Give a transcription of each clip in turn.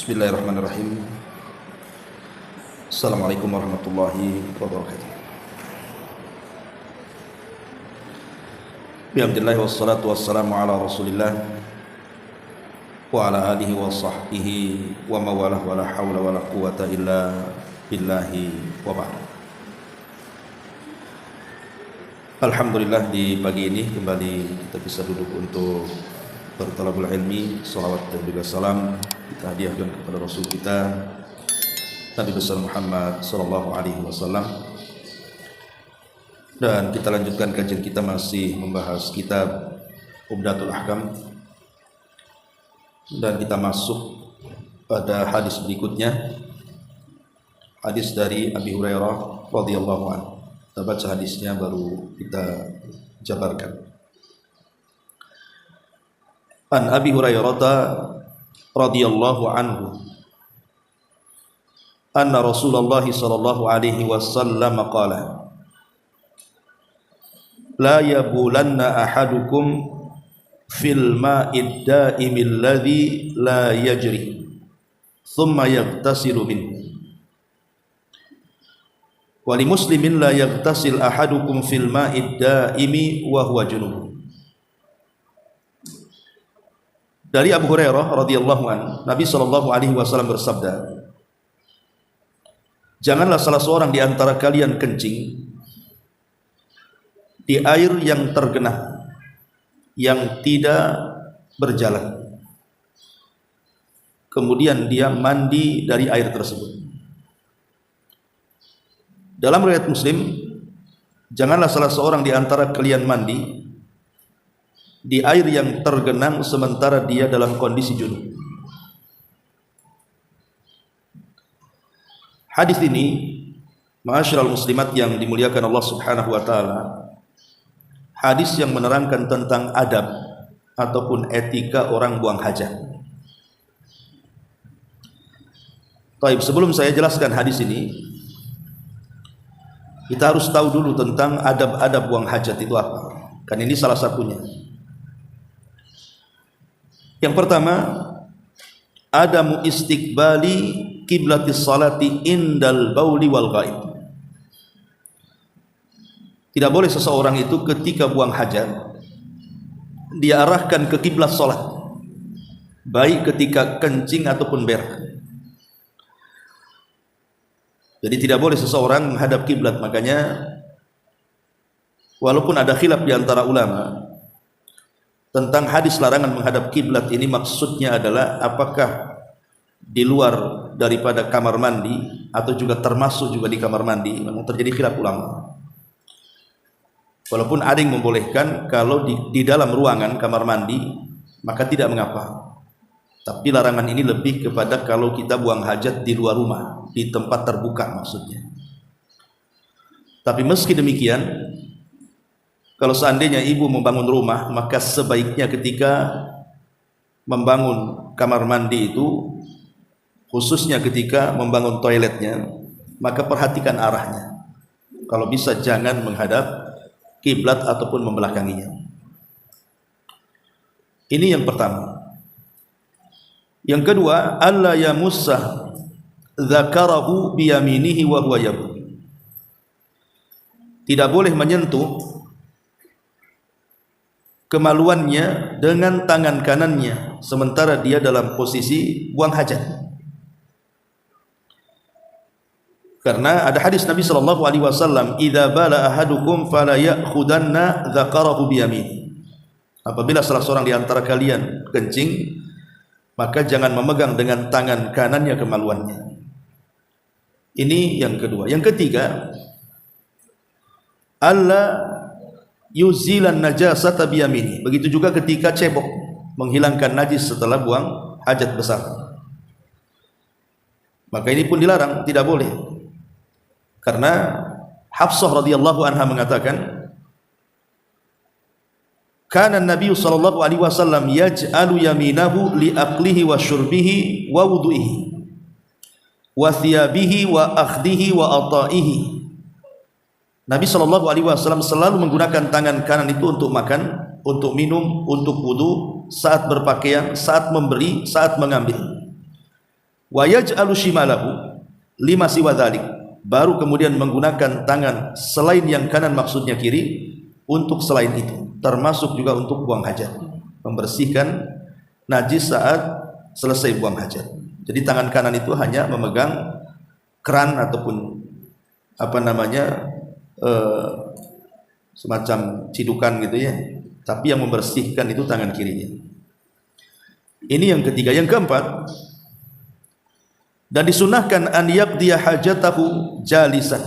Bismillahirrahmanirrahim. Assalamualaikum warahmatullahi wabarakatuh. Bihamdillah wassalatu wassalamu ala rasulillah wa ala alihi wa sahbihi wa mawalah wa la hawla wa la quwata illa billahi wa ba'd. Alhamdulillah, di pagi ini kembali kita bisa duduk untuk bertalabul ilmi. Salawat dan juga salam kita hadiahkan kepada Rasul kita Nabi besar Muhammad sallallahu alaihi wasallam. Dan kita lanjutkan kajian kita masih membahas kitab Umdatul Ahkam, dan kita masuk pada hadis berikutnya, hadis dari Abi Hurairah radhiyallahu anhu. Kita baca hadisnya baru kita jabarkan. An Abi Hurairah radhiyallahu anhu anna Rasulullah sallallahu alaihi wasallam qala la yabulanna ahadukum fil ma'id da'imil ladzi la yajri thumma yaghtasilu minhu wa li muslimin la yaghtasil ahadukum fil ma'id da'imi wa huwa junub. Dari Abu Hurairah radhiyallahu anhu, Nabi sallallahu alaihi wasallam bersabda, janganlah salah seorang di antara kalian kencing di air yang tergenang, yang tidak berjalan, kemudian dia mandi dari air tersebut. Dalam riwayat Muslim, janganlah salah seorang di antara kalian mandi di air yang tergenang sementara dia dalam kondisi junub. Hadis ini, ma'asyiral muslimat yang dimuliakan Allah Subhanahu wa taala, hadis yang menerangkan tentang adab ataupun etika orang buang hajat. Baik, sebelum saya jelaskan hadis ini, kita harus tahu dulu tentang adab-adab buang hajat itu apa. Kan ini salah satunya. Yang pertama, adamu istiqbali qiblatis salati indal bauli wal ghaib. Tidak boleh seseorang itu ketika buang hajat dia arahkan ke kiblat salat, baik ketika kencing ataupun berak. Jadi tidak boleh seseorang menghadap kiblat. Makanya walaupun ada khilaf di antara ulama tentang hadis larangan menghadap kiblat ini, maksudnya adalah apakah di luar daripada kamar mandi atau juga termasuk juga di kamar mandi. Memang terjadi khilaf ulama. Walaupun ada yang membolehkan kalau di dalam ruangan kamar mandi maka tidak mengapa. Tapi larangan ini lebih kepada kalau kita buang hajat di luar rumah, di tempat terbuka maksudnya. Tapi meski demikian, kalau seandainya ibu membangun rumah, maka sebaiknya ketika membangun kamar mandi itu, khususnya ketika membangun toiletnya, maka perhatikan arahnya. Kalau bisa jangan menghadap kiblat ataupun membelakanginya. Ini yang pertama. Yang kedua, alla yamussah dzakarahu biyaminihi wa huwa yabul. Tidak boleh menyentuh kemaluannya dengan tangan kanannya sementara dia dalam posisi buang hajat. Karena ada hadis Nabi sallallahu alaihi wasallam, idza bala ahadukum fala ya'khudanna dzakarahu biyamini. Apabila salah seorang di antara kalian kencing, maka jangan memegang dengan tangan kanannya kemaluannya. Ini yang kedua. Yang ketiga, alla yuzilan najasata biyamini. Begitu juga ketika cebok, menghilangkan najis setelah buang hajat besar. Maka ini pun dilarang, tidak boleh. Karena Hafsah radhiyallahu anha mengatakan, kana Nabi sallallahu alaihi wasallam yaj'alu yaminahu li aqlihi wa syurbihi wa wudu'ihi wa thiyabihi wa akhdihi wa ata'ihi. Nabi sallallahu alaihi wasallam selalu menggunakan tangan kanan itu untuk makan, untuk minum, untuk wudu, saat berpakaian, saat memberi, saat mengambil. wa yaj'alu shimalahu lima siwa dzalik, baru kemudian menggunakan tangan selain yang kanan maksudnya kiri untuk selain itu, termasuk juga untuk buang hajat, membersihkan najis saat selesai buang hajat. Jadi tangan kanan itu hanya memegang keran ataupun apa namanya semacam cidukan gitu ya, tapi yang membersihkan itu tangan kirinya. Ini yang ketiga. Yang keempat, dan disunahkan an yaqdiya hajatahu jalisan.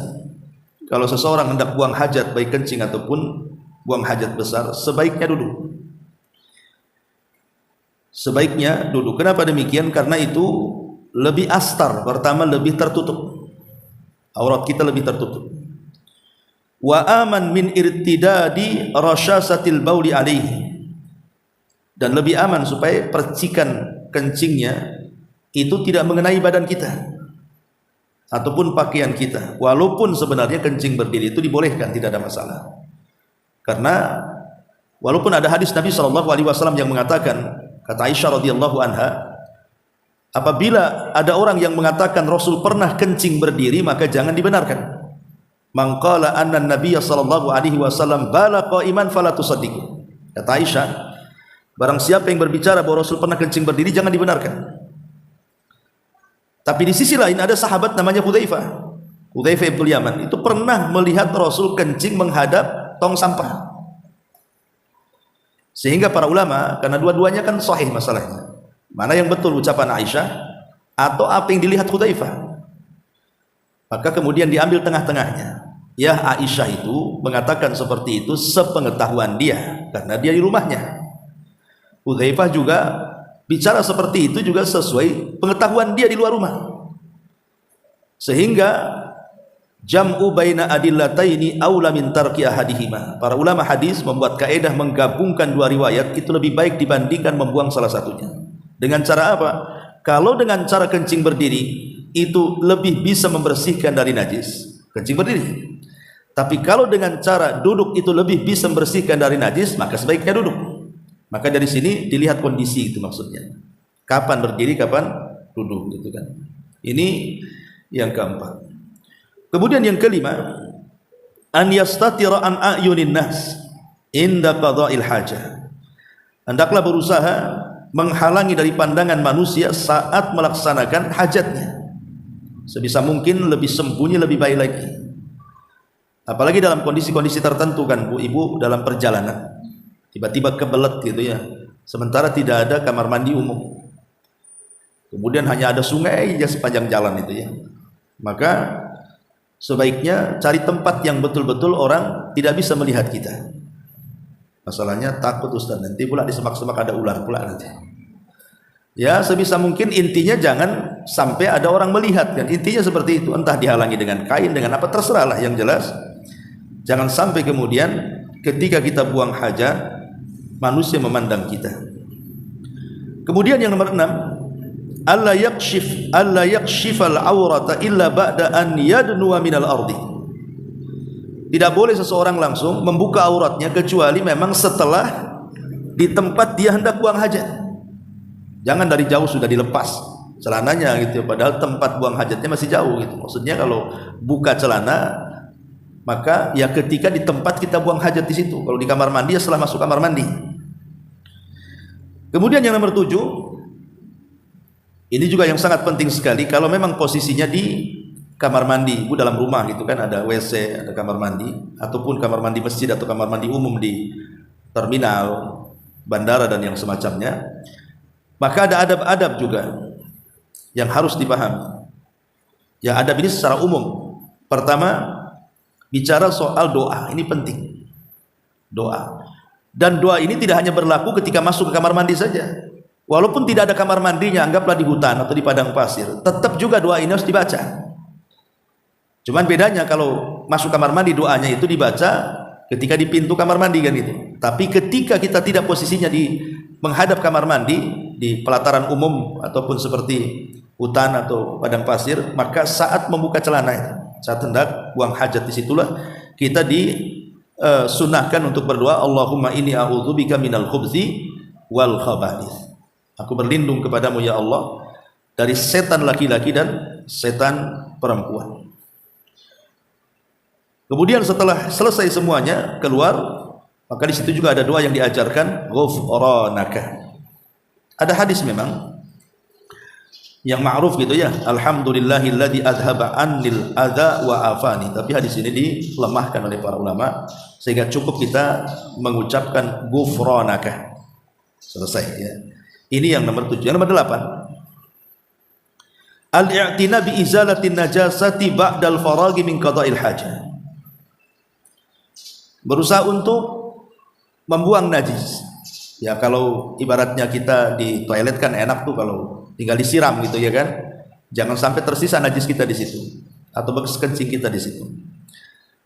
Kalau seseorang hendak buang hajat baik kencing ataupun buang hajat besar, sebaiknya duduk. Sebaiknya duduk. Kenapa demikian? Karena itu lebih astar. Pertama, lebih tertutup. Aurat kita lebih tertutup. Wa aman min irtidadi rasyasatil bauli alaihi. Dan lebih aman supaya percikan kencingnya itu tidak mengenai badan kita ataupun pakaian kita. Walaupun sebenarnya kencing berdiri itu dibolehkan, tidak ada masalah. Karena walaupun ada hadis Nabi SAW yang mengatakan, kata Aisyah radhiyallahu anha, apabila ada orang yang mengatakan Rasul pernah kencing berdiri, maka jangan dibenarkan. Man qala anna an-nabiy sallallahu alaihi wasallam bala qa'iman fala tusaddiqu. Kata Aisyah, barang siapa yang berbicara bahwa Rasul pernah kencing berdiri, jangan dibenarkan. Tapi di sisi lain ada sahabat namanya Hudzaifah bin Yaman, itu pernah melihat Rasul kencing menghadap tong sampah. Sehingga para ulama, karena dua-duanya kan sahih masalahnya, mana yang betul ucapan Aisyah atau apa yang dilihat Hudzaifah, maka kemudian diambil tengah-tengahnya. Ya, Aisyah itu mengatakan seperti itu sepengetahuan dia, karena dia di rumahnya. Hudzaifah juga bicara seperti itu juga sesuai pengetahuan dia di luar rumah. Sehingga jam'u baina adillataini aula min tarki ahadihima. Para ulama hadis membuat kaedah menggabungkan dua riwayat itu lebih baik dibandingkan membuang salah satunya. Dengan cara apa? Kalau dengan cara kencing berdiri itu lebih bisa membersihkan dari najis, kencing berdiri. Tapi kalau dengan cara duduk itu lebih bisa membersihkan dari najis, maka sebaiknya duduk. Maka dari sini dilihat kondisi itu maksudnya. Kapan berdiri, kapan duduk gitu kan. Ini yang keempat. Kemudian yang kelima, an yastatira an ayunin nas inda qada'il hajah. Hendaklah berusaha menghalangi dari pandangan manusia saat melaksanakan hajatnya. Sebisa mungkin lebih sembunyi, lebih baik lagi. Apalagi dalam kondisi-kondisi tertentu kan Bu Ibu, dalam perjalanan tiba-tiba kebelet gitu ya, sementara tidak ada kamar mandi umum, kemudian hanya ada sungai aja sepanjang jalan itu ya, maka sebaiknya cari tempat yang betul-betul orang tidak bisa melihat kita. Masalahnya takut Ustaz, nanti pula di semak-semak ada ular pula nanti. Ya, sebisa mungkin intinya jangan sampai ada orang melihat kan, intinya seperti itu. Entah dihalangi dengan kain, dengan apa, terserahlah, yang jelas jangan sampai kemudian ketika kita buang hajat manusia memandang kita. Kemudian yang nomor 6, alla yakshifal aurata illa ba'da an yadnuwa minal ardi. Tidak boleh seseorang langsung membuka auratnya kecuali memang setelah di tempat dia hendak buang hajat. Jangan dari jauh sudah dilepas celananya gitu, padahal tempat buang hajatnya masih jauh gitu. Maksudnya kalau buka celana, maka ya ketika di tempat kita buang hajat di situ. Kalau di kamar mandi ya setelah masuk kamar mandi. Kemudian yang nomor 7, ini juga yang sangat penting sekali. Kalau memang posisinya di kamar mandi, Ibu dalam rumah gitu kan, ada WC, ada kamar mandi, ataupun kamar mandi masjid atau kamar mandi umum di terminal, bandara dan yang semacamnya, maka ada adab-adab juga yang harus dipahami. Ya, adab ini secara umum. Pertama, bicara soal doa, ini penting. Doa. Dan doa ini tidak hanya berlaku ketika masuk ke kamar mandi saja. Walaupun tidak ada kamar mandinya, anggaplah di hutan atau di padang pasir, tetap juga doa ini harus dibaca. Cuman bedanya kalau masuk kamar mandi doanya itu dibaca ketika di pintu kamar mandi kan itu. Tapi ketika kita tidak posisinya di menghadap kamar mandi, di pelataran umum ataupun seperti hutan atau padang pasir, maka saat membuka celana itu, saat hendak buang hajat, disitulah kita disunahkan untuk berdoa, Allahumma inni a'udzubika minal khubthi wal khaba'ith. Aku berlindung kepadamu ya Allah dari setan laki-laki dan setan perempuan. Kemudian setelah selesai semuanya keluar, maka di situ juga ada doa yang diajarkan, ghufranaka. Ada hadis memang yang ma'ruf gitu ya, alhamdulillahilladzi adhaba annil adza wa afani. Tapi hadis ini dilemahkan oleh para ulama sehingga cukup kita mengucapkan ghufranaka. Selesai ya. Ini yang nomor 7. Yang nomor 8, al-i'tina bi izalatin najasati ba'dal faragi min qada'il hajah. Berusaha untuk membuang najis. Ya kalau ibaratnya kita di toilet kan enak tuh kalau tinggal disiram gitu ya kan. Jangan sampai tersisa najis kita di situ atau bekas kencing kita di situ.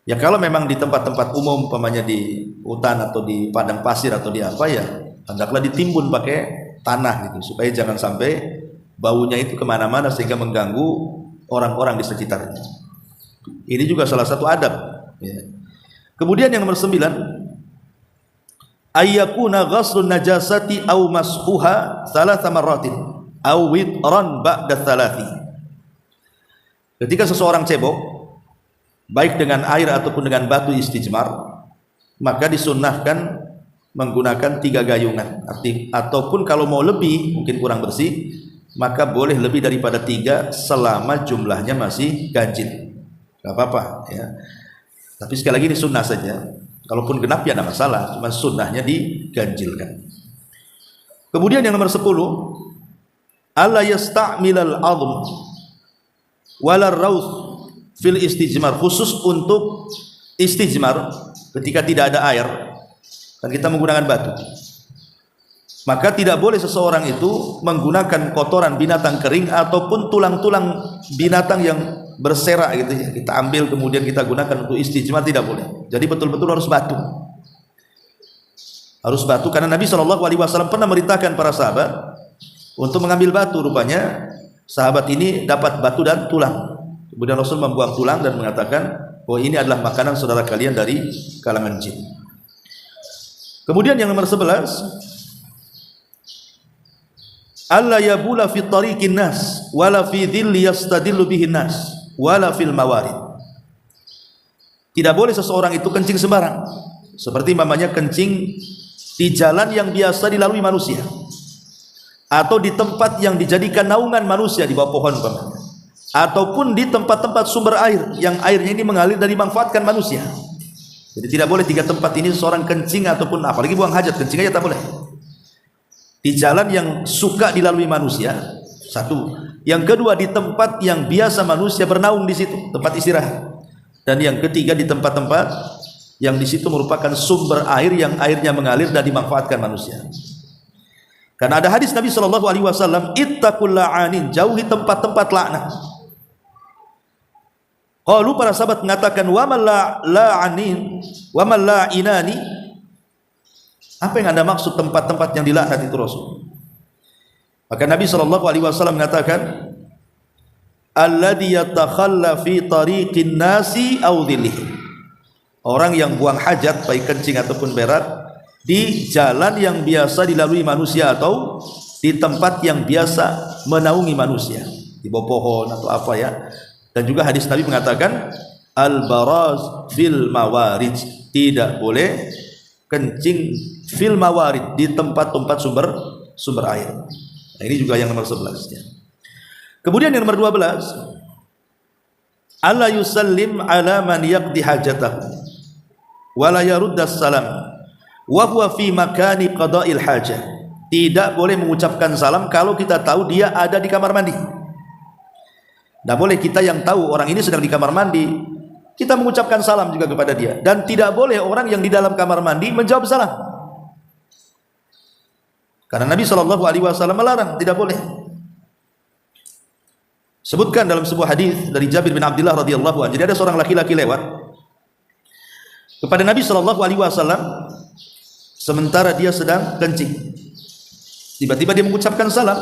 Ya kalau memang di tempat-tempat umum, umpamanya di hutan atau di padang pasir atau di apa ya, hendaklah ditimbun pakai tanah gitu supaya jangan sampai baunya itu kemana-mana sehingga mengganggu orang-orang di sekitarnya. Ini juga salah satu adab. Ya. Kemudian yang nomor 9, ayyakuna ghaslun najasati aw mashuha thalatha marratin aw witran ba'da thalathi. Ketika seseorang cebok baik dengan air ataupun dengan batu istijmar, maka disunnahkan menggunakan 3 gayungan. Ataupun kalau mau lebih, mungkin kurang bersih, maka boleh lebih daripada 3 selama jumlahnya masih ganjil. Gak apa-apa ya. Tapi sekali lagi ini sunnah saja. Kalaupun genap ya tidak masalah, cuma sunnahnya diganjilkan. Kemudian yang nomor 10, alla yasta'milal adhm wala rawth fil istijmar, khusus untuk istijmar ketika tidak ada air dan kita menggunakan batu. Maka tidak boleh seseorang itu menggunakan kotoran binatang kering ataupun tulang-tulang binatang yang berserak gitu ya, kita ambil kemudian kita gunakan untuk istijmar, tidak boleh. Jadi betul-betul harus batu. Harus batu karena Nabi SAW pernah merintahkan para sahabat untuk mengambil batu. Rupanya sahabat ini dapat batu dan tulang. Kemudian Rasul membuang tulang dan mengatakan bahwa ini adalah makanan saudara kalian dari kalangan jin. Kemudian yang nomor 11, alla yabula fi tariqin nas wala fi dhilli yastadillu bihin nas wala fil mawarid. Tidak boleh seseorang itu kencing sembarang, seperti mamanya kencing di jalan yang biasa dilalui manusia atau di tempat yang dijadikan naungan manusia di bawah pohon umpamanya, ataupun di tempat-tempat sumber air yang airnya ini mengalir dan dimanfaatkan manusia. Jadi tidak boleh 3 tempat ini seorang kencing ataupun apalagi buang hajat, kencing aja tak boleh. Di jalan yang suka dilalui manusia, 1. Yang kedua, di tempat yang biasa manusia bernaung di situ, tempat istirahat. Dan yang ketiga, di tempat-tempat yang di situ merupakan sumber air yang airnya mengalir dan dimanfaatkan manusia. Karena ada hadis Nabi SAW, ittaqul la'anin, jauhi tempat-tempat laknat. Qalu, para sahabat mengatakan, wa man la'anin wa man la'inani. Apa yang Anda maksud tempat-tempat yang dilaknat itu Rasul? Maka Nabi SAW mengatakan, alladhi yatakhalla fi tariqin nasi aw dhillihim, orang yang buang hajat baik kencing ataupun berak di jalan yang biasa dilalui manusia atau di tempat yang biasa menaungi manusia, di bawah pohon atau apa ya. Dan juga hadis Nabi mengatakan al-baraz fil mawarid, tidak boleh kencing fil mawarid, di tempat-tempat sumber air. Nah, ini juga yang nomor 11 ya. Kemudian yang nomor 12, alla yusallim ala man yaqdi hajatahu wa la yarudda salam wa huwa fi makani qada'il hajah. Tidak boleh mengucapkan salam kalau kita tahu dia ada di kamar mandi. Tidak boleh kita yang tahu orang ini sedang di kamar mandi, kita mengucapkan salam juga kepada dia. Dan tidak boleh orang yang di dalam kamar mandi menjawab salam. Karena Nabi SAW melarang, tidak boleh. Sebutkan dalam sebuah hadis dari Jabir bin Abdullah radhiyallahu anhu. Jadi ada seorang laki-laki lewat kepada Nabi SAW sementara dia sedang kencing. Tiba-tiba dia mengucapkan salam.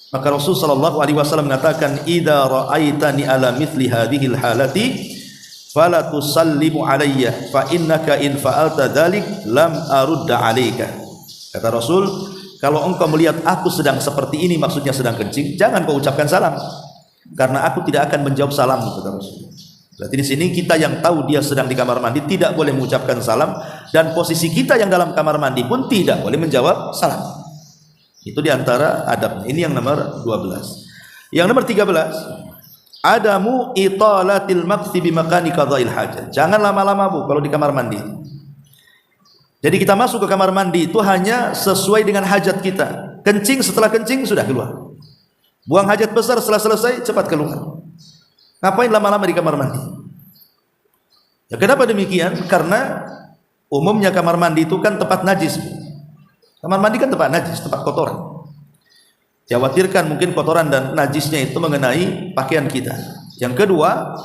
Maka Rasul SAW mengatakan, idza ra'aitani ala mithli hadhil halati fala tusallimu alayya fa innaka in fa'alta dzalik lam arudda alayka. Kata Rasul, kalau engkau melihat aku sedang seperti ini, maksudnya sedang kencing, jangan kau ucapkan salam, karena aku tidak akan menjawab salam, kata Rasul. Berarti di sini kita yang tahu dia sedang di kamar mandi tidak boleh mengucapkan salam, dan posisi kita yang dalam kamar mandi pun tidak boleh menjawab salam. Itu diantara adab. Ini yang nomor 12. Yang nomor 13, adamu italatil maqsi bi makani qada'il hajat. Jangan lama-lama Bu kalau di kamar mandi. Jadi kita masuk ke kamar mandi itu hanya sesuai dengan hajat kita. Kencing, setelah kencing sudah keluar. Buang hajat besar, setelah selesai cepat keluar. Ngapain lama-lama di kamar mandi? Ya, kenapa demikian? Karena umumnya kamar mandi itu kan tempat najis. Kamar mandi kan tempat najis, tempat kotoran. Khawatirkan mungkin kotoran dan najisnya itu mengenai pakaian kita. Yang kedua,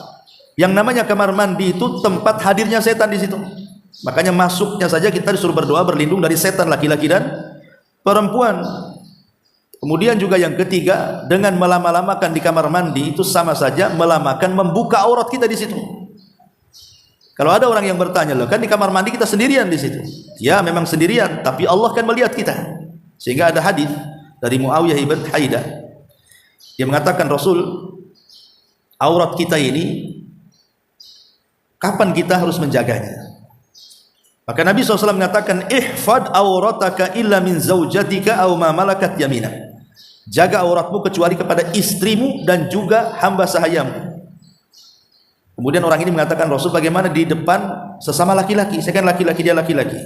yang namanya kamar mandi itu tempat hadirnya setan di situ. Makanya masuknya saja kita disuruh berdoa berlindung dari setan laki-laki dan perempuan. Kemudian juga yang ketiga, dengan melama-lamakan di kamar mandi itu sama saja melamakan membuka aurat kita di situ. Kalau ada orang yang bertanya, loh kan di kamar mandi kita sendirian di situ. Ya memang sendirian, tapi Allah kan melihat kita. Sehingga ada hadis dari Muawiyah ibn Haidah. Dia mengatakan, Rasul, aurat kita ini kapan kita harus menjaganya? Maka Nabi SAW mengatakan, ihfad aurataka illa min zaujatika aw ma malakat yaminak. Jaga auratmu kecuali kepada istrimu dan juga hamba sahayamu. Kemudian orang ini mengatakan, Rasul, bagaimana di depan sesama laki-laki? Saya kan laki-laki, dia laki-laki.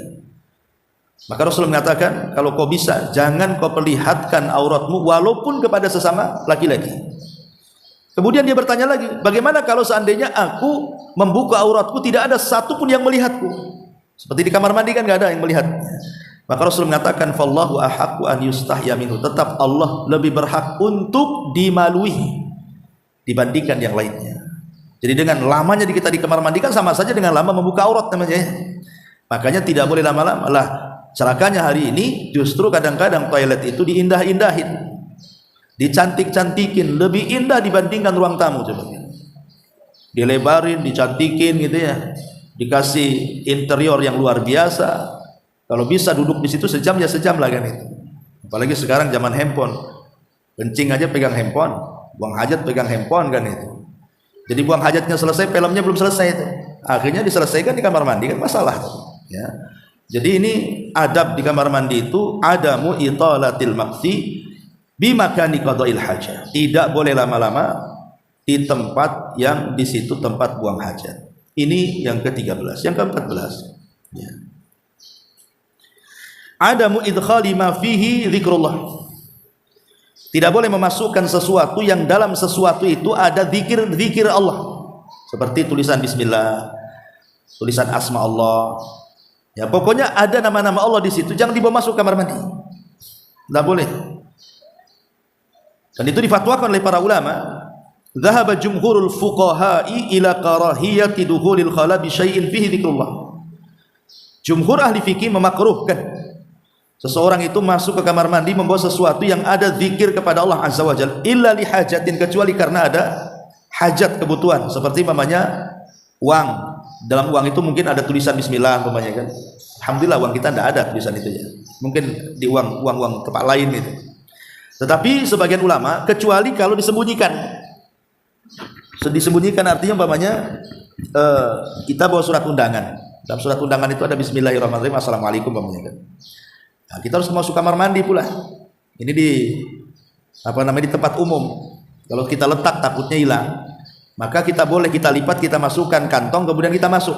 Maka Rasul mengatakan, kalau kau bisa, jangan kau perlihatkan auratmu walaupun kepada sesama laki-laki. Kemudian dia bertanya lagi, bagaimana kalau seandainya aku membuka auratku tidak ada satu pun yang melihatku? Seperti di kamar mandi kan nggak ada yang melihat. Maka Rasul mengatakan, fallahu ahaqqu an yustahya minhu. Tetap Allah lebih berhak untuk dimalui dibandingkan yang lainnya. Jadi dengan lamanya kita di kamar mandi kan sama saja dengan lama membuka aurat namanya. Makanya tidak boleh lama-lama. Lah celakanya hari ini justru kadang-kadang toilet itu diindah-indahin, dicantik-cantikin, lebih indah dibandingkan ruang tamu. Coba dilebarin, dicantikin gitu ya, dikasih interior yang luar biasa. Kalau bisa duduk di situ sejam ya sejam lah kan itu. Apalagi sekarang zaman handphone, kencing aja pegang handphone, buang hajat pegang handphone kan itu. Jadi buang hajatnya selesai, filmnya belum selesai itu. Akhirnya diselesaikan di kamar mandi kan masalah. Ya. Jadi ini adab di kamar mandi itu adamu italatil maqsi bi makani qada'il hajat. Tidak boleh lama-lama di tempat yang di situ tempat buang hajat. Ini yang ke-13. Yang ke-14. Ya. Adamu idkhali ma fihi zikrullah. Tidak boleh memasukkan sesuatu yang dalam sesuatu itu ada zikir Allah. Seperti tulisan bismillah, tulisan asma Allah. Ya, pokoknya ada nama-nama Allah di situ, jangan dibawa masuk kamar mandi. Tidak boleh. Dan itu difatwakan oleh para ulama. Dhahaba jumhurul fuqaha'i ila karahiyati dukhulil khala bi syai'in fihi dzikrullah. Jumhur ahli fikih memakruhkan seseorang itu masuk ke kamar mandi membawa sesuatu yang ada zikir kepada Allah Azza wa Jalla, illa li hajatin, kecuali karena ada hajat, kebutuhan, seperti umpamanya uang. Dalam uang itu mungkin ada tulisan bismillah umpamanya kan. Alhamdulillah uang kita tidak ada tulisan itu ya. Mungkin di uang tempat lain itu. Tetapi sebagian ulama kecuali kalau disembunyikan. Disembunyikan artinya umpamanya kita bawa surat undangan. Dalam surat undangan itu ada bismillahirrahmanirrahim, assalamualaikum umpamanya kan. Nah, kita harus masuk kamar mandi pula. Ini di di tempat umum. Kalau kita letak takutnya hilang. Maka kita boleh kita lipat, kita masukkan kantong, kemudian kita masuk.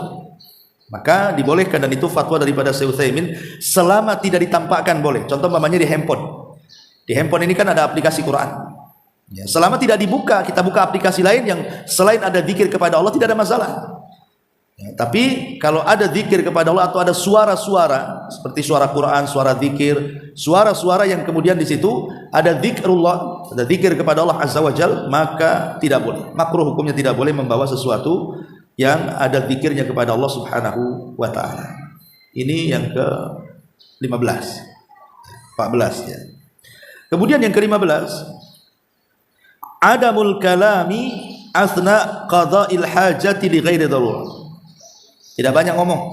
Maka dibolehkan, dan itu fatwa daripada Syekh Utsaimin, selama tidak ditampakkan boleh. Contoh umpamanya di handphone. Di handphone ini kan ada aplikasi Quran. Ya, selama tidak dibuka, kita buka aplikasi lain yang selain ada zikir kepada Allah, tidak ada masalah. Ya, tapi kalau ada zikir kepada Allah atau ada suara-suara seperti suara Quran, suara zikir, suara-suara yang kemudian di situ ada zikrullah, ada zikir kepada Allah Azza wa Jalla, maka tidak boleh. Makruh hukumnya tidak boleh membawa sesuatu yang ada zikirnya kepada Allah Subhanahu wa taala. Ini yang ke-15. 14 ya. Kemudian yang ke-15, adamul kalami asna qada'il hajati li ghairi darurah. Tidak banyak ngomong,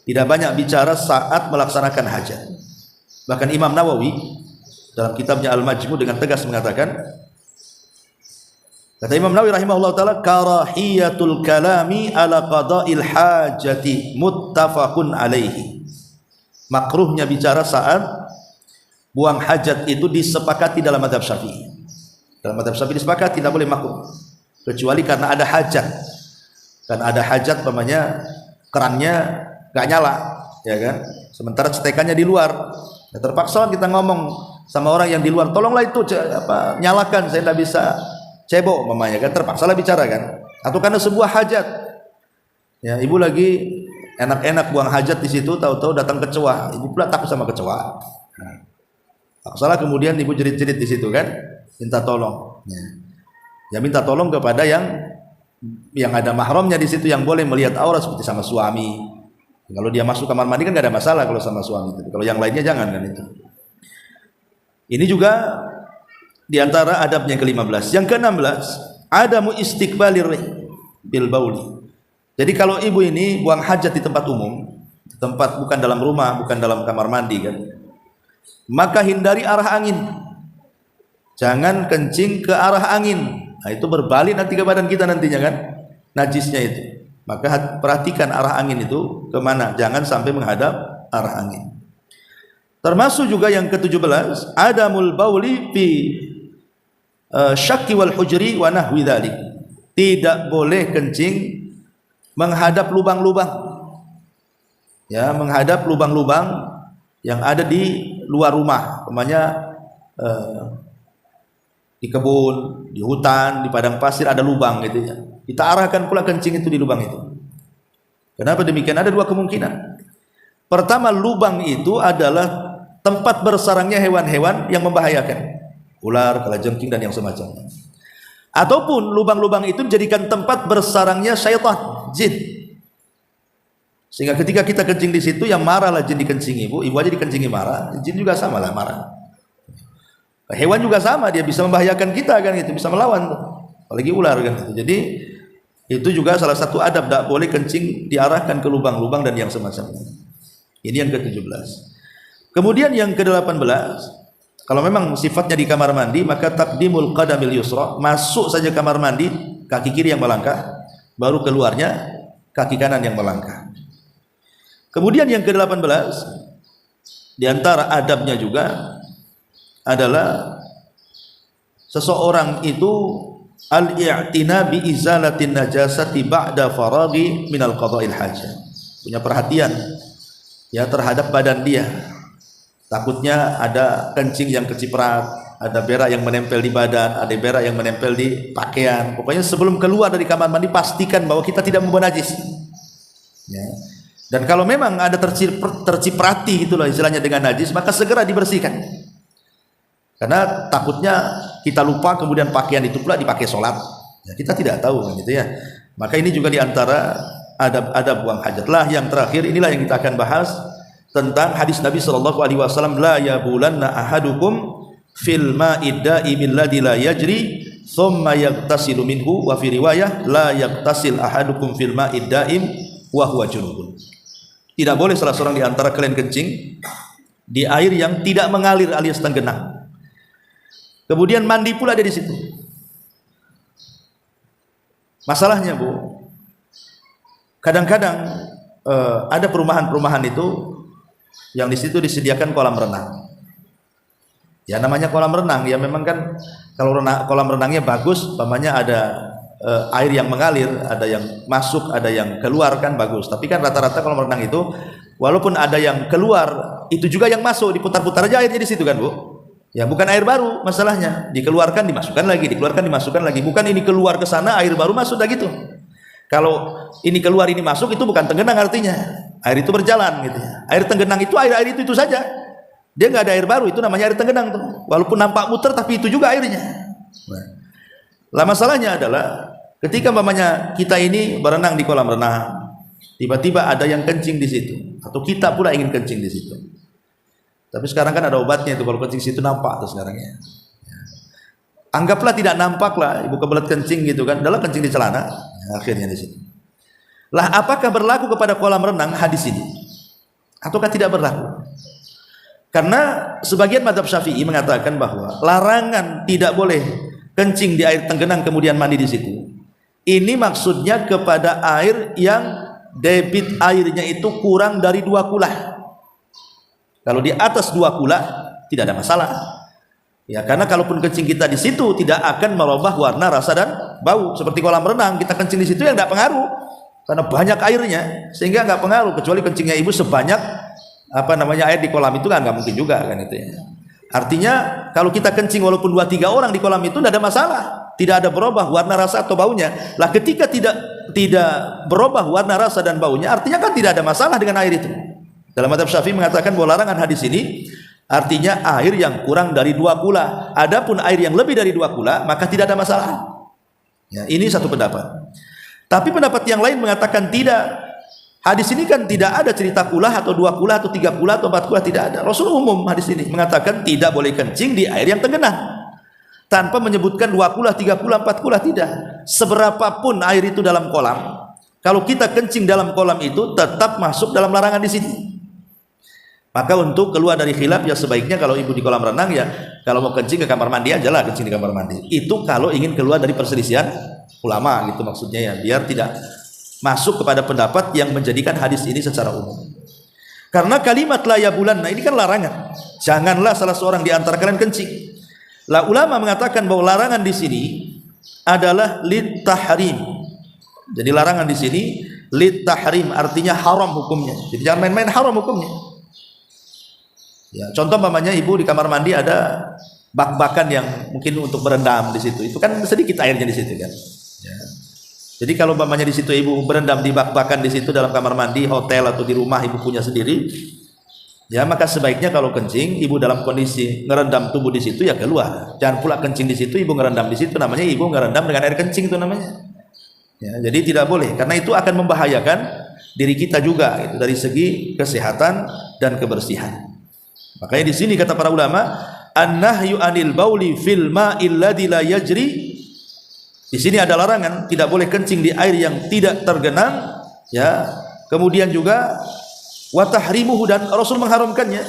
tidak banyak bicara saat melaksanakan hajat. Bahkan Imam Nawawi dalam kitabnya Al-Majmu' dengan tegas mengatakan, kata Imam Nawawi rahimahullah taala, karahiyatul kalami ala qada'il hajati muttafaqun alaihi. Makruhnya bicara saat buang hajat itu disepakati dalam mazhab Syafi'i. Dalam mazhab Syafi'i disepakati tidak boleh makruh kecuali karena ada hajat. Kan ada hajat namanya kerannya enggak nyala, ya kan? Sementara cetekannya di luar. Ya, terpaksa kita ngomong sama orang yang di luar, tolonglah itu nyalakan, saya tidak bisa cebok mamanya, kan terpaksa lah bicara kan, atau karena sebuah hajat, ya ibu lagi enak-enak buang hajat di situ, tahu-tahu datang kecoa, ibu pula takut sama kecoa, salah kemudian ibu jerit-jerit di situ kan, minta tolong, ya minta tolong kepada yang ada mahramnya di situ yang boleh melihat aurat seperti sama suami. Kalau dia masuk kamar mandi kan gak ada masalah kalau sama suami, kalau yang lainnya jangan kan itu. Ini juga diantara adabnya yang ke-15. Yang ke-16, adamu istiqbalir bil bauli. Jadi kalau ibu ini buang hajat di tempat umum, tempat bukan dalam rumah, bukan dalam kamar mandi kan, maka hindari arah angin. Jangan kencing ke arah angin. Nah, itu berbalik nanti ke badan kita nantinya kan, najisnya itu. Maka perhatikan arah angin itu kemana, jangan sampai menghadap arah angin. Termasuk juga yang ke-17, adamul bauli fi syakki wal hujri wa nahwi dzalik. Tidak boleh kencing menghadap lubang-lubang. Ya, menghadap lubang-lubang yang ada di luar rumah, umpamanya di kebun, di hutan, di padang pasir ada lubang gitu ya. Kita arahkan pula kencing itu di lubang itu. Kenapa demikian? Ada dua kemungkinan. Pertama, lubang itu adalah tempat bersarangnya hewan-hewan yang membahayakan, ular, kalajengking dan yang semacamnya. Ataupun lubang-lubang itu dijadikan tempat bersarangnya syaitan, jin. Sehingga ketika kita kencing di situ, yang marahlah jin dikencingi, ibu aja dikencingi marah, jin juga sama lah marah. Hewan juga sama, dia bisa membahayakan kita kan, itu bisa melawan, apalagi ular kan. Jadi itu juga salah satu adab, tidak boleh kencing diarahkan ke lubang-lubang dan yang semacamnya. Ini yang ke-17. Kemudian yang ke-18, kalau memang sifatnya di kamar mandi, maka taqdimul qadamil yusra, masuk saja kamar mandi, kaki kiri yang melangkah, baru keluarnya kaki kanan yang melangkah. Kemudian yang ke-18, di antara adabnya juga adalah seseorang itu al-i'tina bi izalatin najasati ba'da faraghi minal qada'il hajah. Punya perhatian ya terhadap badan dia. Takutnya ada kencing yang keciprat, ada berak yang menempel di badan, ada berak yang menempel di pakaian. Pokoknya sebelum keluar dari kamar mandi pastikan bahwa kita tidak membawa najis. Ya. Dan kalau memang ada terciprati itulah istilahnya dengan najis, maka segera dibersihkan. Karena takutnya kita lupa kemudian pakaian itu pula dipakai sholat. Ya, kita tidak tahu kan gitu ya. Maka ini juga diantara adab buang hajat. Lah yang terakhir inilah yang kita akan bahas tentang hadis Nabi SAW, la yabulanna ahadukum fil ma'id da'imil ladzi la yajri thumma yaghtasilu minhu, wa fi riwayah la yaghtasil ahadukum fil ma'id da'im wa huwa junubun. Tidak boleh salah seorang di antara kalian kencing di air yang tidak mengalir alias tenggenang. Kemudian mandi pula dari situ. Masalahnya Bu, kadang-kadang ada perumahan-perumahan itu yang di situ disediakan kolam renang. Ya namanya kolam renang, ya memang kan kalau kolam renangnya bagus, umpamanya ada air yang mengalir, ada yang masuk, ada yang keluar kan bagus. Tapi kan rata-rata kolam renang itu walaupun ada yang keluar, itu juga yang masuk, diputar-putar aja airnya di situ kan Bu. Ya bukan air baru masalahnya, dikeluarkan dimasukkan lagi, dikeluarkan dimasukkan lagi. Bukan ini keluar ke sana air baru masuk dah gitu. Kalau ini keluar ini masuk itu bukan tenggenang artinya. Air itu berjalan gitu ya. Air tenggenang itu air itu saja. Dia nggak ada air baru, itu namanya air tenggenang tuh. Walaupun nampak muter tapi itu juga airnya. Lah masalahnya adalah ketika umpamanya kita ini berenang di kolam renang, tiba-tiba ada yang kencing di situ atau kita pula ingin kencing di situ. Tapi sekarang kan ada obatnya itu, kalau kencing situ nampak tuh sekarang ya. Anggaplah tidak nampak lah, ibu kebelet kencing gitu kan, adalah kencing di celana, akhirnya di situ. Lah apakah berlaku kepada kolam renang hadis ini? Ataukah tidak berlaku? Karena sebagian mazhab Syafi'i mengatakan bahwa larangan tidak boleh kencing di air tenggenang kemudian mandi di situ. Ini maksudnya kepada air yang debit airnya itu kurang dari 2 kula. Kalau di atas 2 kula tidak ada masalah. Ya, karena kalaupun kencing kita di situ tidak akan merubah warna, rasa dan bau. Seperti kolam renang, kita kencing di situ yang tidak pengaruh karena banyak airnya, sehingga nggak pengaruh. Kecuali kencingnya ibu sebanyak air di kolam itu kan nggak mungkin juga kan itu ya. Artinya kalau kita kencing walaupun 2-3 orang di kolam itu tidak ada masalah, tidak ada berubah warna, rasa atau baunya. Lah ketika tidak berubah warna, rasa dan baunya, artinya kan tidak ada masalah dengan air itu. Dalam mazhab Syafi'i mengatakan bahwa larangan hadis ini artinya air yang kurang dari 2 kula. Adapun air yang lebih dari 2 kula maka tidak ada masalah. Ya, ini satu pendapat. Tapi pendapat yang lain mengatakan tidak. Hadis ini kan tidak ada cerita kula atau 2 kula atau 3 kula atau 4 kula, tidak ada. Rasul umum hadis ini mengatakan tidak boleh kencing di air yang tenggenang. Tanpa menyebutkan 2 kula, 3 kula, 4 kula, tidak. Seberapapun air itu dalam kolam, kalau kita kencing dalam kolam itu tetap masuk dalam larangan di sini. Maka untuk keluar dari khilaf ya sebaiknya kalau ibu di kolam renang ya kalau mau kencing ke kamar mandi aja lah, kencing di kamar mandi. Itu kalau ingin keluar dari perselisihan ulama gitu maksudnya ya, biar tidak masuk kepada pendapat yang menjadikan hadis ini secara umum. Karena kalimat la yabulan, nah ini kan larangan. Janganlah salah seorang di antara kalian kencing. Lah ulama mengatakan bahwa larangan di sini adalah lit tahrim. Jadi larangan di sini lit tahrim artinya haram hukumnya. Jadi jangan main-main, haram hukumnya. Ya, contoh mamanya ibu di kamar mandi ada bak-bakan yang mungkin untuk berendam di situ. Itu kan sedikit airnya di situ kan. Ya. Jadi kalau mamanya di situ ibu berendam di bak-bakan di situ dalam kamar mandi hotel atau di rumah ibu punya sendiri, ya maka sebaiknya kalau kencing ibu dalam kondisi ngerendam tubuh di situ ya keluar. Jangan pula kencing di situ ibu ngerendam di situ, namanya ibu ngerendam dengan air kencing itu namanya. Ya, jadi tidak boleh karena itu akan membahayakan diri kita juga itu dari segi kesehatan dan kebersihan. Makanya di sini kata para ulama, an-nahyu anil bauli fil ma'il ladzi la yajri. Di sini ada larangan tidak boleh kencing di air yang tidak tergenang, ya. Kemudian juga wa tahrimuhu, dan Rasul mengharamkannya.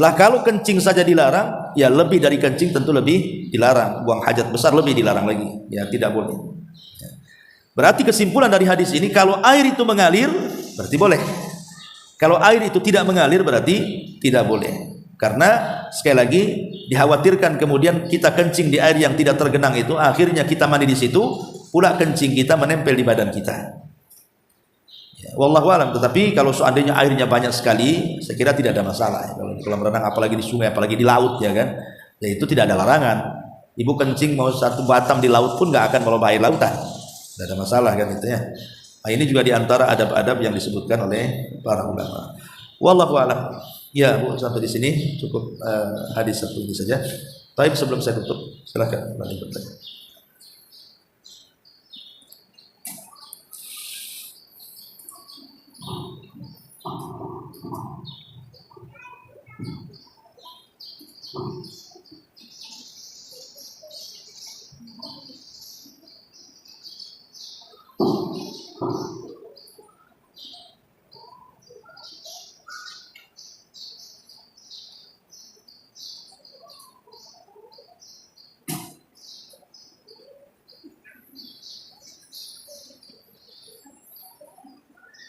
Lah kalau kencing saja dilarang, ya lebih dari kencing tentu lebih dilarang. Buang hajat besar lebih dilarang lagi. Ya tidak boleh. Ya. Berarti kesimpulan dari hadis ini kalau air itu mengalir berarti boleh. Kalau air itu tidak mengalir berarti tidak boleh. Karena sekali lagi dikhawatirkan kemudian kita kencing di air yang tidak tergenang itu, akhirnya kita mandi di situ, pula kencing kita menempel di badan kita. Ya, wallahu alam. Tetapi kalau seandainya airnya banyak sekali, saya kira tidak ada masalah. Kalau di kolam renang, apalagi di sungai, apalagi di laut, ya kan, ya itu tidak ada larangan. Ibu kencing mau 1 batam di laut pun nggak akan merubah air lautan, tidak ada masalah kan itu ya. Nah, ini juga diantara adab-adab yang disebutkan oleh para ulama. Wallahu a'lam. Ya Bu, sampai di sini cukup hadis satu ini saja. Tapi sebelum saya tutup, silakan balik bertanya.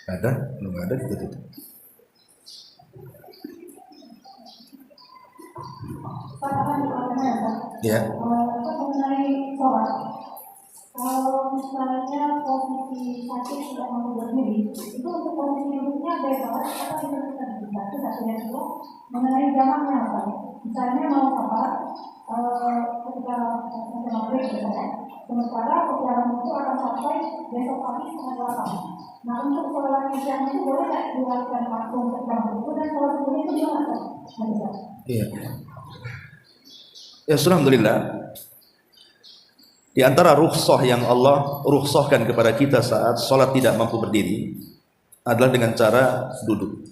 Ada? Belum ada, kita tutup. Ya. Mengenai sholat, kalau misalnya posisi sakit tidak mampu berdiri, itu untuk posisi duduknya ada sholat atau kita bisa? Itu satunya dulu. Mengenai jamaknya apa? Misalnya mau sholat, ketika maghrib misalnya, sementara perjalanan itu akan sampai besok pagi setengah 8. Nah untuk sholat isya itu boleh nggak dilakukan langsung setelah itu, dan sholat subuh itu gimana? Iya. Ya, alhamdulillah. Di antara rukhsah yang Allah rukhsahkan kepada kita saat sholat tidak mampu berdiri adalah dengan cara duduk.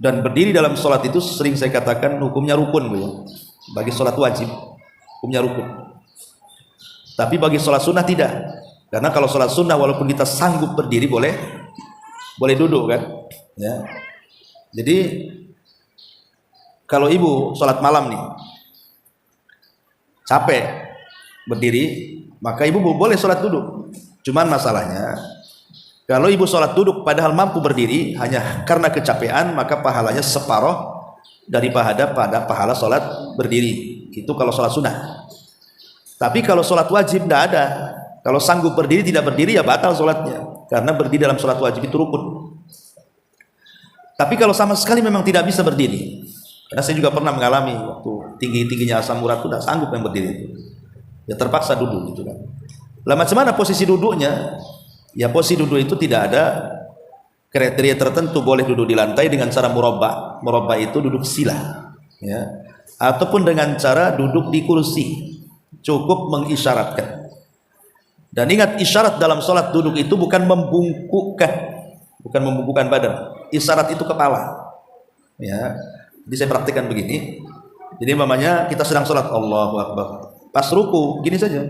Dan berdiri dalam sholat itu sering saya katakan hukumnya rukun, Bu. Bagi sholat wajib hukumnya rukun. Tapi bagi sholat sunnah tidak. Karena kalau sholat sunnah walaupun kita sanggup berdiri boleh duduk kan. Ya. Jadi kalau ibu sholat malam nih capek berdiri, maka ibu boleh sholat duduk. Cuman masalahnya kalau ibu sholat duduk padahal mampu berdiri hanya karena kecapean, maka pahalanya separuh daripada pahala sholat berdiri. Itu kalau sholat sunnah. Tapi kalau sholat wajib tidak ada. Kalau sanggup berdiri tidak berdiri ya batal sholatnya, karena berdiri dalam sholat wajib itu rukun. Tapi kalau sama sekali memang tidak bisa berdiri, karena saya juga pernah mengalami waktu tingginya asam urat itu tidak sanggup yang berdiri, ya terpaksa duduk gitu kan. Lah macam mana posisi duduknya? Ya posisi duduk itu tidak ada kriteria tertentu, boleh duduk di lantai dengan cara murabba. Murabba itu duduk sila, ya, ataupun dengan cara duduk di kursi, cukup mengisyaratkan. Dan ingat, isyarat dalam sholat duduk itu bukan membungkukkan badan. Isyarat itu kepala. Ya, jadi saya praktikkan begini. Jadi mamanya kita sedang sholat, Allahu Akbar, pas ruku gini saja,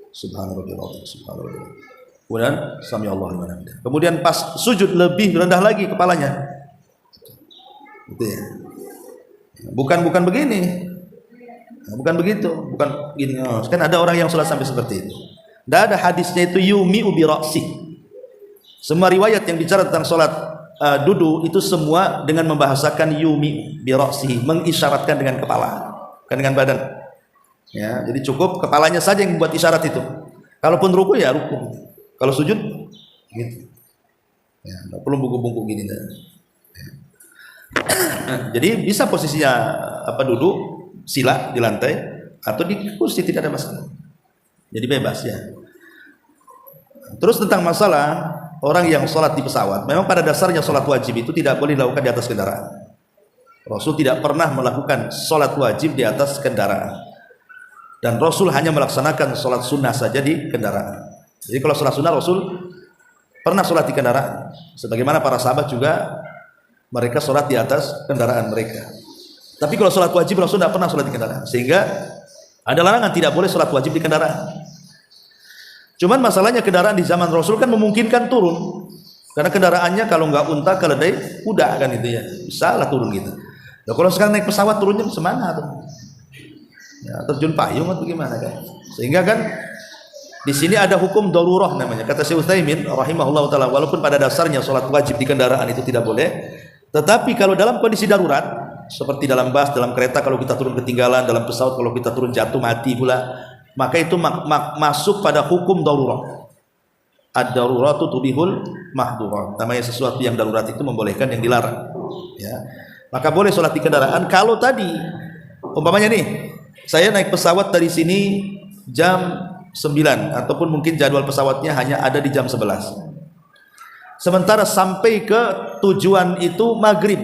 Subhanallah, Subhanallah. Kemudian Sami Allahu liman hamidah. Kemudian pas sujud lebih rendah lagi kepalanya. Gitu ya. Bukan begini. Bukan begitu, bukan gini. Oh, kan ada orang yang sholat sampai seperti itu. Tidak ada hadisnya itu yumi'u bi ra'si. Semua riwayat yang bicara tentang sholat duduk itu semua dengan membahasakan yumi'u bi ra'si, mengisyaratkan dengan kepala, bukan dengan badan. Ya, jadi cukup kepalanya saja yang membuat isyarat itu. Kalaupun ruku ya ruku. Kalau sujud gitu. Ya, tidak perlu bungkuk-bungkuk gini. Ya. Jadi bisa posisinya duduk sila di lantai atau di kursi, tidak ada masalah. Jadi bebas ya. Terus tentang masalah orang yang sholat di pesawat, memang pada dasarnya sholat wajib itu tidak boleh dilakukan di atas kendaraan. Rasul tidak pernah melakukan sholat wajib di atas kendaraan, dan Rasul hanya melaksanakan sholat sunnah saja di kendaraan. Jadi kalau sholat sunnah Rasul pernah sholat di kendaraan, sebagaimana para sahabat juga mereka sholat di atas kendaraan mereka. Tapi kalau sholat wajib Rasul tidak pernah sholat di kendaraan, sehingga ada larangan tidak boleh sholat wajib di kendaraan. Cuman masalahnya kendaraan di zaman Rasul kan memungkinkan turun, karena kendaraannya kalau nggak unta, keledai, kuda kan itu ya, bisa lah turun gitu. Nah, kalau sekarang naik pesawat turunnya semana tuh? Ya, terjun payung atau gimana kan? Sehingga kan di sini ada hukum darurah namanya. Kata Syekh Utsaimin rahimahullah taala, walaupun pada dasarnya sholat wajib di kendaraan itu tidak boleh, tetapi kalau dalam kondisi darurat seperti dalam bus, dalam kereta, kalau kita turun ketinggalan, dalam pesawat kalau kita turun jatuh mati pula, maka itu masuk pada hukum darurat. Ad-daruratu tubihul mahdurat. Namanya sesuatu yang darurat itu membolehkan yang dilarang. Ya. Maka boleh sholat di kendaraan. Kalau tadi umpamanya nih, saya naik pesawat dari sini jam 9, ataupun mungkin jadwal pesawatnya hanya ada di jam 11. Sementara sampai ke tujuan itu maghrib,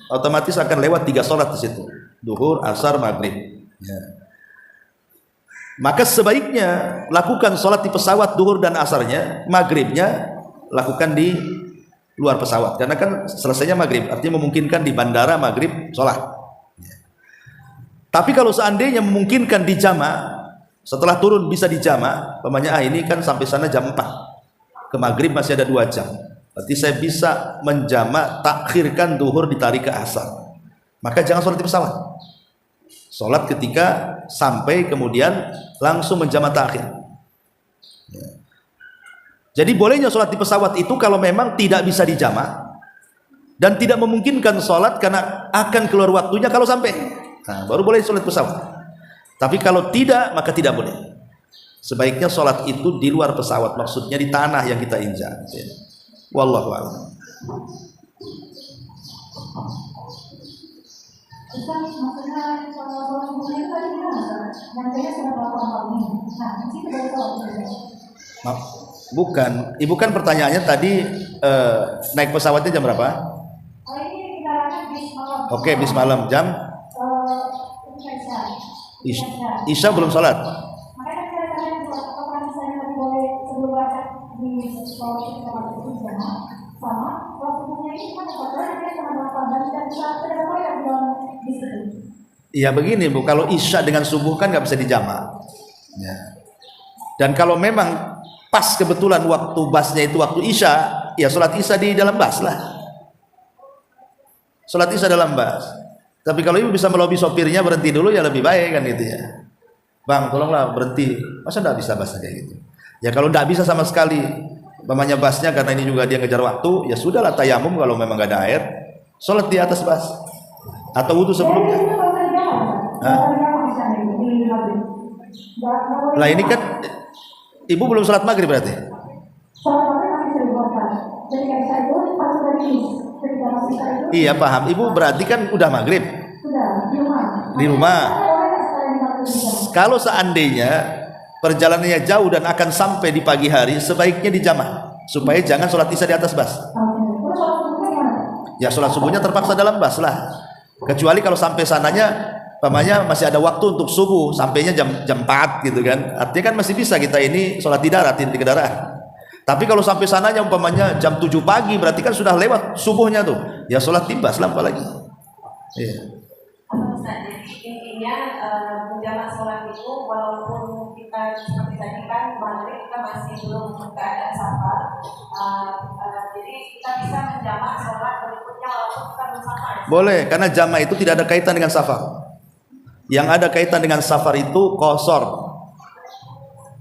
otomatis akan lewat 3 sholat di situ, duhur, asar, maghrib. Ya. Maka sebaiknya lakukan sholat di pesawat duhur dan asarnya, maghribnya lakukan di luar pesawat, karena kan selesainya maghrib, artinya memungkinkan di bandara maghrib sholat. Ya. Tapi kalau seandainya memungkinkan di jama', setelah turun bisa di jama', umpamanya ini kan sampai sana jam 4, ke maghrib masih ada 2 jam. Berarti saya bisa menjama' takhirkan duhur ditarik ke asar. Maka jangan sholat di pesawat. Sholat ketika sampai kemudian langsung menjama' takhir. Ya. Jadi bolehnya sholat di pesawat itu kalau memang tidak bisa dijama' dan tidak memungkinkan sholat karena akan keluar waktunya kalau sampai. Nah, baru boleh sholat di pesawat. Tapi kalau tidak, maka tidak boleh. Sebaiknya sholat itu di luar pesawat, maksudnya di tanah yang kita injak. Ya. Wallahu a'lam. Ustaz, maksudnya kalau subuhnya itu tadi gimana? Nyantainya sudah berapa lama ini? Nah, di situ baru tahu. Bukan, ibu kan pertanyaannya tadi naik pesawatnya jam berapa? Oh, ini kendaraan bis malam. Oke, bis malam jam? Isya belum sholat. Makanya kadang-kadang kalau misalnya tadi boleh sebelum berangkat di sekolah kita itu sama waktunya ini kan dia sama berapa dan tidak bisa ada yang bilang di situ. Iya begini Bu, kalau isya dengan subuh kan nggak bisa dijama'. Ya. Dan kalau memang pas kebetulan waktu busnya itu waktu isya, ya sholat isya di dalam bus lah. sholat isya dalam bus. Tapi kalau ibu bisa melobi sopirnya berhenti dulu ya lebih baik kan gitu ya. Bang, tolonglah berhenti. Masa enggak bisa busnya kayak gitu? Ya kalau enggak bisa sama sekali, umpamanya busnya karena ini juga dia ngejar waktu, ya sudahlah tayamum kalau memang enggak ada air, sholat di atas bus atau wudu sebelumnya. Lah ini kan ibu belum sholat maghrib berarti? Iya paham. Ibu berarti kan udah maghrib di rumah. Kalau seandainya perjalanannya jauh dan akan sampai di pagi hari, sebaiknya dijamah supaya jangan sholat isya di atas bus. Ya sholat subuhnya terpaksa dalam bus lah. Kecuali kalau sampai sananya, umpamanya masih ada waktu untuk subuh, sampainya jam 4 gitu kan. Artinya kan masih bisa kita ini sholat di darat, di kendaraan. Tapi kalau sampai sananya umpamanya jam 7 pagi, berarti kan sudah lewat subuhnya tuh. Ya sholat di bus lah apalagi. Iya. Jadi intinya menjamak sholat itu walaupun kita seperti tadi kan maghrib kita masih belum keadaan safar, jadi kita bisa menjamak sholat berikutnya walaupun kita belum safar. Boleh, karena jamak itu tidak ada kaitan dengan safar. Yang ada kaitan dengan safar itu qasar.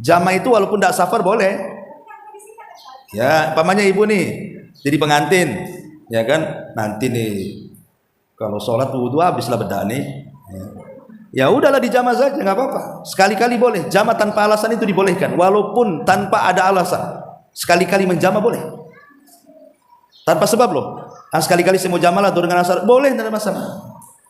Jamak itu walaupun tidak safar boleh. Ya, umpamanya ibu nih jadi pengantin, ya kan? Nanti nih kalau sholat wudu habislah bedah nih. Ya udahlah dijama saja, nggak apa-apa. Sekali-kali boleh. Jama tanpa alasan itu dibolehkan, walaupun tanpa ada alasan. Sekali-kali menjama boleh. Tanpa sebab loh. Sekali-kali saya mau jama lah dengan alasan boleh, tidak ada masalah.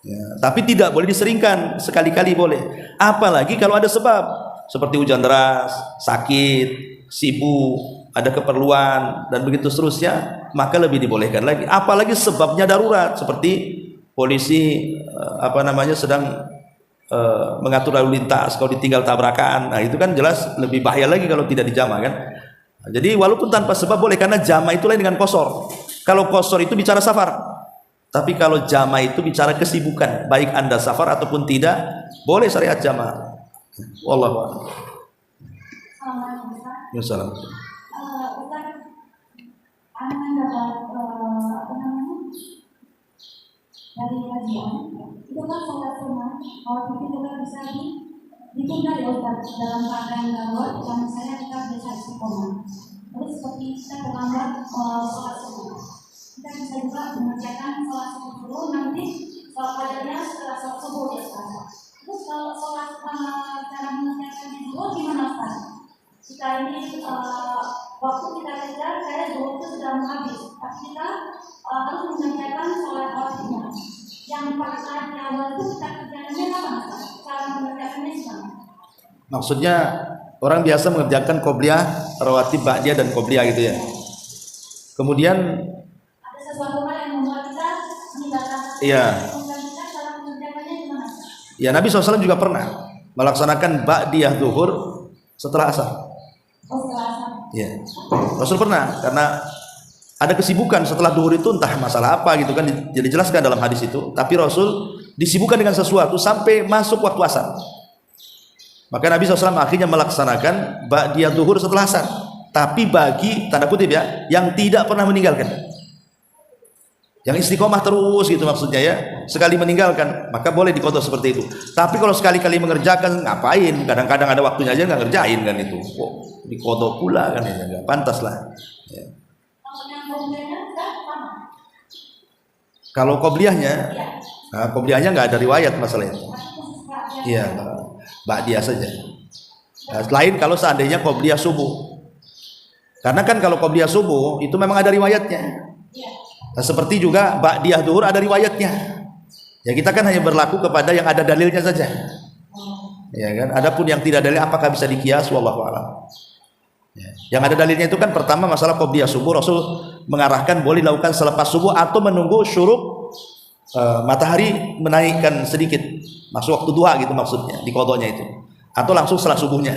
Ya, tapi tidak boleh diseringkan. Sekali-kali boleh. Apalagi kalau ada sebab, seperti hujan deras, sakit, sibuk, ada keperluan dan begitu seterusnya, maka lebih dibolehkan lagi. Apalagi sebabnya darurat, seperti polisi sedang mengatur lalu lintas, kalau ditinggal tabrakan, nah itu kan jelas lebih bahaya lagi kalau tidak dijama kan. Nah, jadi walaupun tanpa sebab boleh, karena jama itu lain dengan qasar. Kalau qasar itu bicara safar, tapi kalau jama itu bicara kesibukan, baik anda safar ataupun tidak, boleh syariat jama. Wallahu a'lam. Assalamualaikum. Dari kajian itu kan sholat sunnah kalau itu juga bisa ditunda ya Ustaz dalam keadaan darurat kalau misalnya kita bisa istiqomah. Terus seperti kita terlambat sholat subuh, kita bisa juga mengerjakan sholat subuh dulu, nanti sholat fajarnya setelah sholat subuh ya Ustaz. Terus kalau sholat cara mengerjakan dulu gimana Ustaz? Jika ini waktu kita kejar saya dulu itu sudah habis, tapi kita harus mengerjakan sholat wajibnya. Yang pada saat di awal itu kita kerjakannya apa? Cara mengerjakannya gimana? Maksudnya orang biasa mengerjakan qobliyah, rawatib, ba'diyah dan qobliyah gitu ya. Kemudian ada sesuatu hal yang membuat kita meninggalkan. Iya. Kita cara mengerjakannya gimana? Ya Nabi SAW juga pernah melaksanakan ba'diyah zuhur setelah asar. Oh, setelah asar. Iya. Rasul pernah, karena ada kesibukan setelah duhur itu, entah masalah apa gitu kan, dijelaskan dalam hadis itu. Tapi Rasul disibukkan dengan sesuatu sampai masuk waktu asar. Maka Nabi SAW akhirnya melaksanakan ba'diyah duhur setelah asar. Tapi bagi tanda kutip ya, yang tidak pernah meninggalkan, yang istiqomah terus gitu maksudnya ya, sekali meninggalkan maka boleh diqodho seperti itu. Tapi kalau sekali-kali mengerjakan, ngapain? Kadang-kadang ada waktunya aja nggak ngerjain kan itu. Kok diqodho pula kan ya, nggak pantas lah. Ya. Kalau qobliyahnya, nah, qobliyahnya nggak ada riwayat masalah itu. Iya, ba'diyah saja. Nah, lain kalau seandainya qobliyah subuh. Karena kan kalau qobliyah subuh itu memang ada riwayatnya. Nah, seperti juga ba'diyah zuhur ada riwayatnya. Ya kita kan hanya berlaku kepada yang ada dalilnya saja. Ya kan? Adapun yang tidak dalil apakah bisa dikias, wallahu a'lam. Ya. Yang ada dalilnya itu kan pertama masalah qobliyah subuh, Rasul mengarahkan boleh dilakukan selepas subuh atau menunggu syuruk matahari menaikkan sedikit, masuk waktu duha gitu maksudnya di qodhonya itu, atau langsung setelah subuhnya.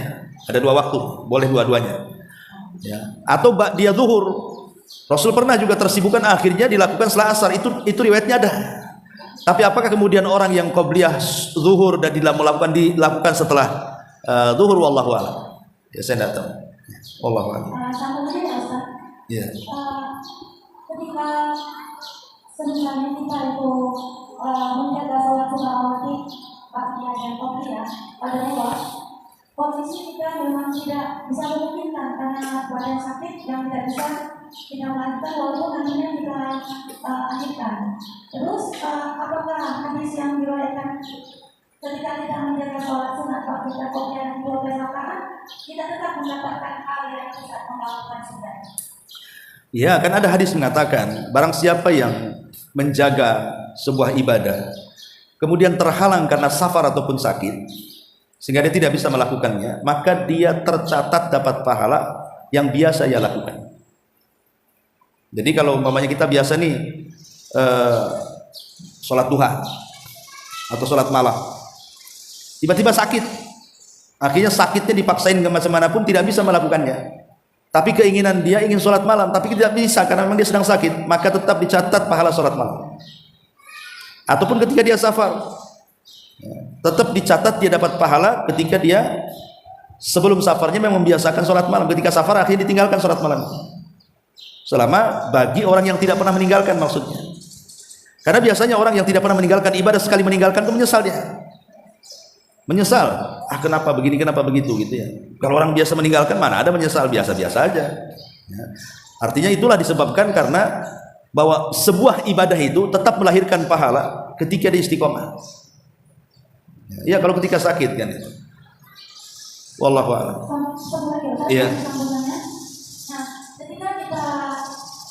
Ada dua waktu, boleh dua-duanya. Ya. Atau ba'diyah zuhur, Rasul pernah juga tersibukkan akhirnya dilakukan setelah asar, itu riwayatnya ada. Tapi apakah kemudian orang yang qobliyah zuhur dan dilakukan setelah zuhur, wallahu a'lam. Ya saya tidak tahu. Wallahu a'lam. Satu menit ya Ustaz. Iya. Ketika sebenarnya kita itu menjaga sholat sunnah rawatib pagi dan qobliyah pada luar kondisi kita memang tidak bisa memungkinkan karena badan sakit yang tidak bisa kita lakukan walaupun nantinya kita akhirkan. Terus apakah hadis yang diriwayatkan ketika kita menjaga sholat sunnah pagi dan qobliyah 12 rakaat kita tetap mendapatkan hal yang bisa melakukan sunnah? Ya, kan ada hadis mengatakan barang siapa yang menjaga sebuah ibadah kemudian terhalang karena safar ataupun sakit sehingga dia tidak bisa melakukannya, maka dia tercatat dapat pahala yang biasa ia lakukan. Jadi kalau umpamanya kita biasa nih sholat duha atau sholat malam, tiba-tiba sakit, akhirnya sakitnya dipaksain ke macam-manapun tidak bisa melakukannya. Tapi keinginan dia ingin sholat malam, tapi tidak bisa karena memang dia sedang sakit, maka tetap dicatat pahala sholat malam. Ataupun ketika dia safar, tetap dicatat dia dapat pahala ketika dia sebelum safarnya memang membiasakan sholat malam, ketika safar akhirnya ditinggalkan sholat malam. Selama bagi orang yang tidak pernah meninggalkan maksudnya. Karena biasanya orang yang tidak pernah meninggalkan ibadah sekali meninggalkan itu menyesal dia. Menyesal, kenapa begini, kenapa begitu gitu ya. Kalau orang biasa meninggalkan mana ada menyesal, biasa-biasa aja ya. Artinya itulah disebabkan karena bahwa sebuah ibadah itu tetap melahirkan pahala ketika dia istiqomah ya, kalau ketika sakit kan itu. Wallahu a'lam. Iya. Nah, ketika kita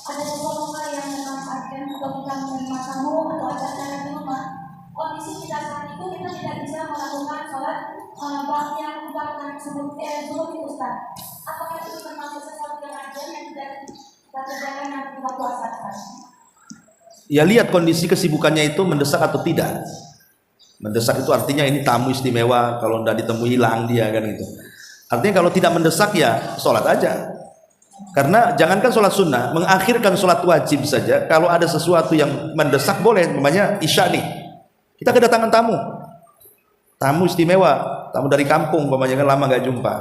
ada sesuatu hal yang memanfaatkan atau kita menerima tamu atau ada acara di rumah, kondisi kita saat itu kita tidak bisa melakukan sholat yang merupakan subuh itu Ustaz. Apakah itu termasuk sesuatu yang ajar yang tidak kita kerjakan nanti buka puasa? Ya lihat kondisi kesibukannya itu mendesak atau tidak. Mendesak itu artinya ini tamu istimewa, kalau tidak ditemui hilang dia kan gitu. Artinya kalau tidak mendesak ya sholat aja. Karena jangankan sholat sunnah, mengakhirkan sholat wajib saja. Kalau ada sesuatu yang mendesak boleh, namanya isya nih. Kita kedatangan tamu istimewa, tamu dari kampung, umpamanya kan lama gak jumpa.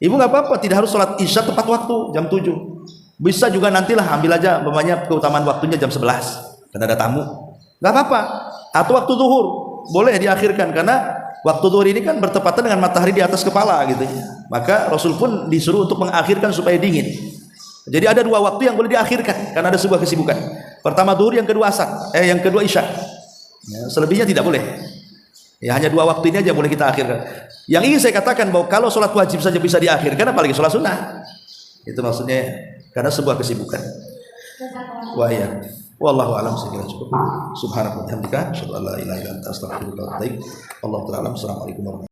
Ibu nggak apa-apa, tidak harus sholat isya tepat waktu jam 7. Bisa juga nantilah ambil aja, umpamanya keutamaan waktunya jam 11 dan ada tamu, nggak apa-apa. Atau waktu zuhur boleh diakhirkan karena waktu zuhur ini kan bertepatan dengan matahari di atas kepala gitu. Maka Rasul pun disuruh untuk mengakhirkan supaya dingin. Jadi ada dua waktu yang boleh diakhirkan karena ada sebuah kesibukan. Pertama zuhur, yang kedua yang kedua isya. Ya, selebihnya tidak boleh. Ya hanya dua waktu ini aja boleh kita akhirkan. Yang ingin saya katakan bahwa kalau sholat wajib saja bisa diakhirkan, apalagi sholat sunnah. Itu maksudnya karena sebuah kesibukan. Wa ya. Wallahu a'lam, saya kira cukup. Subhanallah wa bihamdika, asyhadu an la ilaha illa anta, astaghfiruka wa atubu ilaik. Allahu ta'ala. Assalamualaikum warahmatullahi wabarakatuh.